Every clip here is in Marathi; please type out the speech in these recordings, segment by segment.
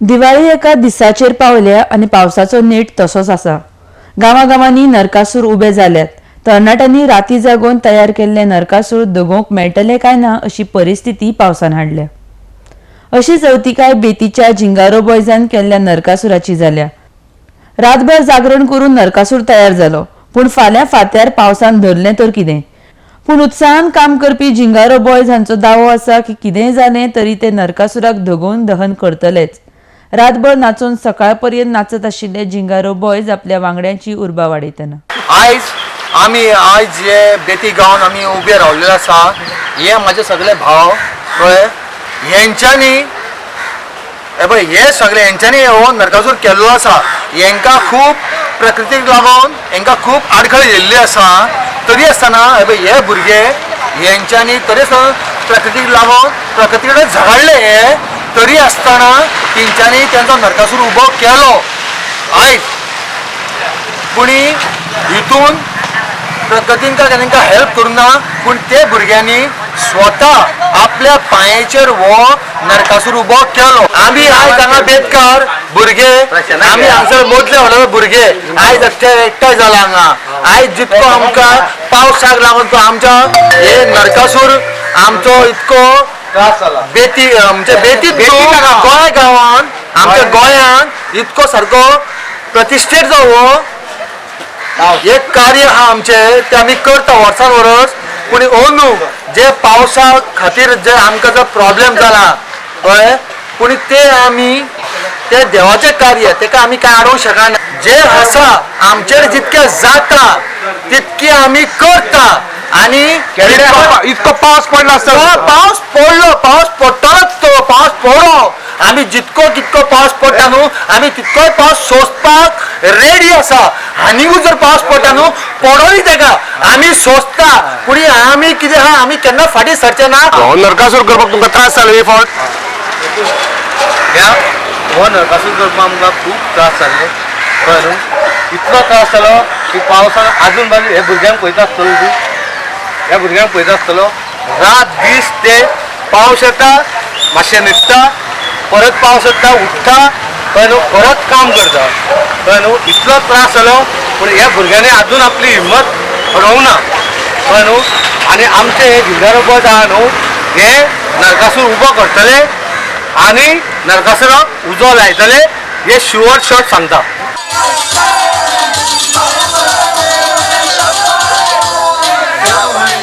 दिवाळी एका दिसाचेर पावल्या आणि पावसाचो नेट तसोच आसा। गांवागांवांनी नरकासूर उबे जाल्यात। तरणाट्यांनी राती जागोवन तयार केल्ले नरकासूर दगोवंक मेळटले काय ना अशी परिस्थिती पावसान हाडल्या। अशी चवथीकाय बेतीच्या जिंगारो बॉयजान केल्ल्या नरकासुराची जाल्या। रातभर जागरण करून नरकासूर तयार जालो, पूण फाल्यां फांत्यार पावसान धरलें तर कितें। पूण उत्साहान काम करपी जिंगारो बॉयज हांचो दावो आसा की कितेंय जालें तरी ते नरकासुराक दगोवन दहन करतलेच। रातभर नाचून सकाळपर्यंत नाचत आशिल्ले जिंगारो बॉयज आपल्या वांगड्यांची उर्बा वाडयतना आज जे बेती गांवांत आमी उबे रावलेले आसा, हे माझे सगळे भाव कळ्ळे, हे सगळे हेंच्यांनी हो नरकासूर केल्लो आसा। हेंकां खूब प्रकृतीक लागून हेंकां खूब आडखळ येयल्ली आसा, तरी आसतना हे भुरगे हेंच्यांनी तरी प्रकृतीक लागून प्रकृती कडेन झगडले हे, तरी आसतना तेंच्यांनी तेंचो नरकासूर उबो केलो आयज। पूण हितून प्रकृतीन तांकां हेल्प करुना, पूण ते भुरग्यांनी स्वता आपल्या पांयाचेर हो नरकासूर उबो केलो। आमी आयज हांगा बेतकार भुरगे, आमी हांगसर मोदले व्हडले भुरगे आयज एकठांय जाला हांगा। आयज जितको आमकां पावसाक लागून तो आमच्या हे नरकासूर आमचो इतको बेती म्हणजे बेतीत गोंय गांवांत आमच्या गोंयांत इतको सारको प्रतिश्ठीत जो हो एक कार्य आहा आमचे, ते आमी करता वर्सान वर्स। पूण अंदू जे पावसा खातीर जे आमकां जो प्रॉब्लेम जाला कळ्ळे, पूण ते आमी ते देवाचें कार्य तेका आमी कांय आडोवंक शकना। जे आसा आमचेर जितकें जाता तितकें आमी करता। आनी इतको पावस पडला आसता, पावस पडलो, पावस पडटलोच तो, पावस पडो। आमी जितको कितको पावस पडटा न्हू, आमी तितकोय पावस सोंसपाक रेडी आसा। आनीकूय जर पावस पडटा न्हू, पडोय तेका आमी सोंसता। पूण आमी कितें आहा, आमी केन्ना फाटीं सरचे ना। हो नरकासूर करपाक तुमकां त्रास जाले फावट? हो नरकासूर करपाक आमकां खूब त्रास जाले, कळ्ळें न्हू। इतलो त्रास जालो की पावसान आजून बाजून हे भुरग्यांक पळयता आसतलो तूं, ह्या भुरग्यांक पळयता आसतलो, रात दीस ते पावस येता मातशें न्हिदता, परत पावस येता उठता, कळ्ळें न्हू, परत काम करता, कळ्ळें न्हू। इतलो त्रास जालो, पूण ह्या भुरग्यांनी आजून आपली हिम्मत हरवना, कळ्ळें न्हू। आनी आमचे हे जिंगारो बॉयज आहा न्हू, हे नरकासूर उबो करतले आनी नरकासुराक उजो लायतले, हे शुअर शॉट सांगता।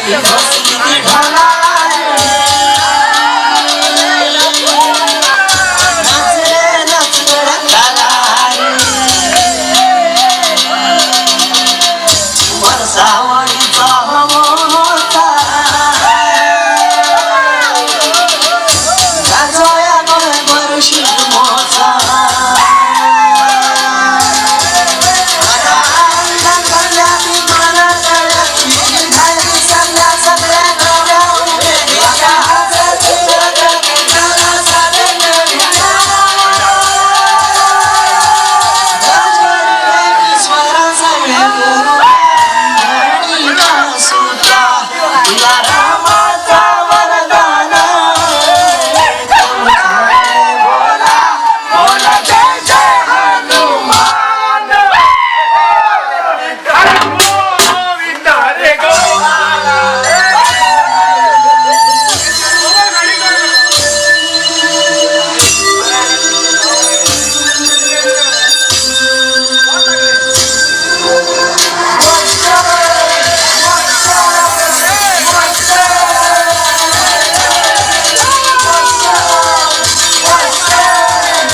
It's